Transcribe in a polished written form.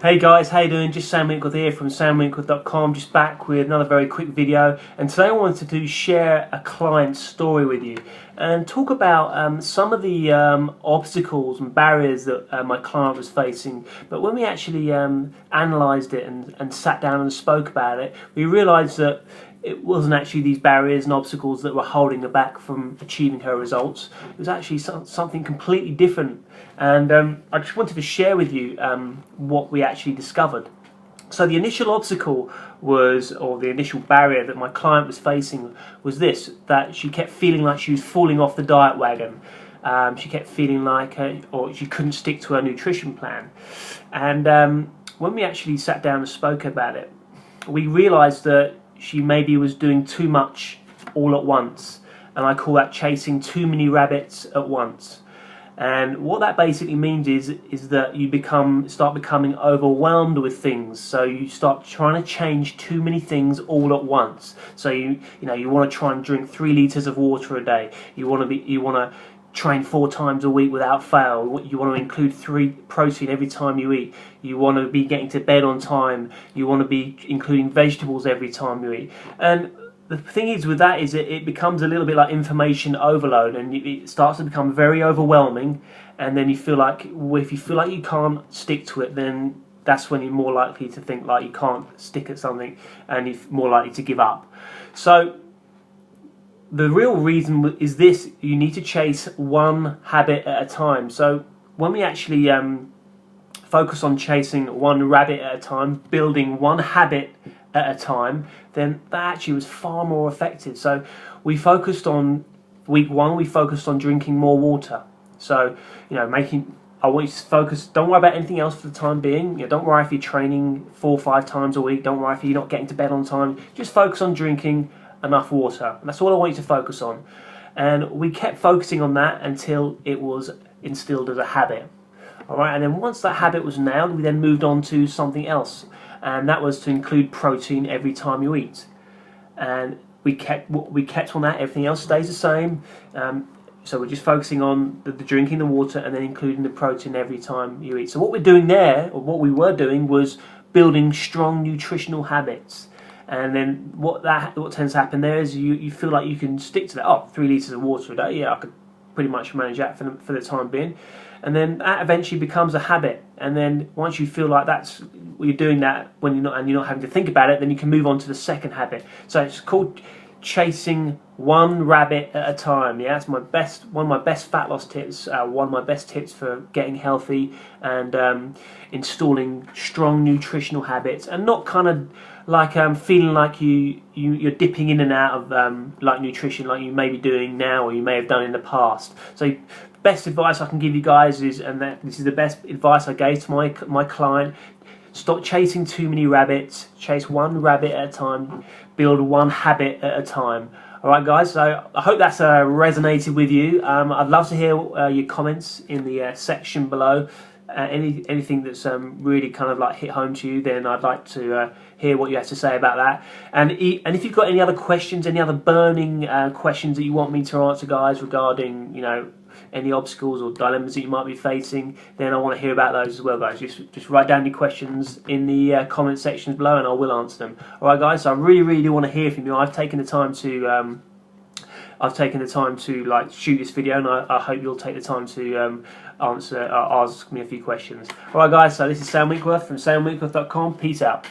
Hey guys, how you doing? Just Sam Winkworth here from samwinkworth.com, just back with another very quick video. And today I wanted to share a client story with you and talk about some of the obstacles and barriers that my client was facing. But when we actually analysed it and sat down and spoke about it, we realised that it wasn't actually these barriers and obstacles that were holding her back from achieving her results. It was actually something completely different. And I just wanted to share with you what we actually discovered. So the initial obstacle was, or the initial barrier that my client was facing was this, that she kept feeling like she was falling off the diet wagon. She kept feeling like or she couldn't stick to her nutrition plan. And when we actually sat down and spoke about it, we realised that she maybe was doing too much all at once, and I call that chasing too many rabbits at once. And what that basically means is that you start becoming overwhelmed with things. So you start trying to change too many things all at once. So you want to try and drink 3 litres of water a day. You want to train 4 times a week without fail. You want to include 3 protein every time you eat. You want to be getting to bed on time. You want to be including vegetables every time you eat. And the thing is with that is it becomes a little bit like information overload, and it starts to become very overwhelming. And then you feel like, if you feel like you can't stick to it, then that's when you're more likely to think like you can't stick at something, and you're more likely to give up. So the real reason is this: you need to chase one habit at a time. So when we actually focus on chasing one rabbit at a time, building one habit at a time, then that actually was far more effective. So we focused on week 1, we focused on drinking more water. So, I want you to focus, don't worry about anything else for the time being. Don't worry if you're training 4 or 5 times a week, don't worry if you're not getting to bed on time. Just focus on drinking enough water. And that's all I want you to focus on. And we kept focusing on that until it was instilled as a habit. Alright, and then once that habit was nailed, we then moved on to something else. And that was to include protein every time you eat. And we kept on that, everything else stays the same. So we're just focusing on the drinking the water and then including the protein every time you eat. So what we're doing there, or what we were doing, was building strong nutritional habits. And then what tends to happen there is you feel like you can stick to that. Oh, 3 litres of water a day, yeah, I could pretty much manage that for the time being. And then that eventually becomes a habit. And then once you feel like you're doing that when you're not having to think about it, then you can move on to the second habit. So it's called chasing one rabbit at a time. Yeah, that's one of my best fat loss tips. One of my best tips for getting healthy and installing strong nutritional habits, and not kind of like feeling like you're dipping in and out of like nutrition, like you may be doing now or you may have done in the past. So best advice I can give you guys is, and this is the best advice I gave to my client: stop chasing too many rabbits. Chase one rabbit at a time. Build one habit at a time. Alright guys, so I hope that's resonated with you. I'd love to hear your comments in the section below. Anything that's really kind of like hit home to you, then I'd like to hear what you have to say about that. And if you've got any other questions, any other burning questions that you want me to answer, guys, regarding any obstacles or dilemmas that you might be facing, then I want to hear about those as well, guys. Just write down your questions in the comment sections below, and I will answer them. All right, guys. So I really do want to hear from you. I've taken the time to like shoot this video, and I hope you'll take the time to ask me a few questions. All right, guys. So this is Sam Winkworth from samwinkworth.com. Peace out.